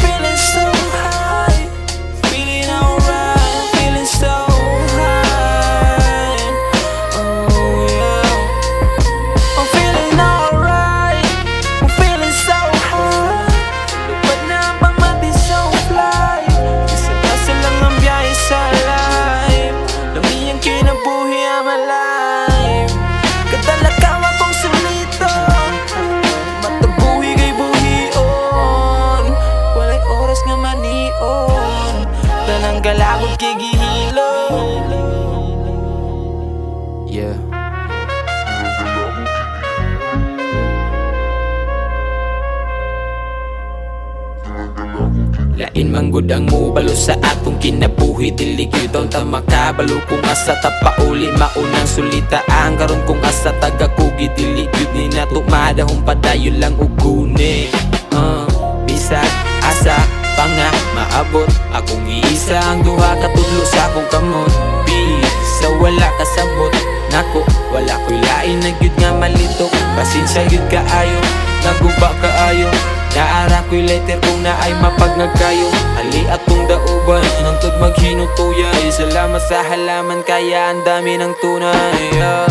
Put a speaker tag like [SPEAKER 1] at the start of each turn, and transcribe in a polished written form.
[SPEAKER 1] feeling so high,
[SPEAKER 2] galabog kay gihilo. Yeah. Lain manggod ang mubalo sa atong kinabuhi. Dili gyud ta makabalo kung asa ta pauli maunang sulitaan karon kung asa tagakugi. Dili gyud ni nato madahong padayon lang ugune. Bisag asa pa nga maabot akong iisa ang duha katudlo sa akong kamot. Bisa wala kasabot nako wala ko'y lain na gyud nga malitok. Pasensya gyud kaayo naguba kaayo. Naara ko'y letter kung naay mapagnag kayo. Ali atong dauban hangtod maghinutuyay. Salamat sa halaman kaya ang dami ng tunay.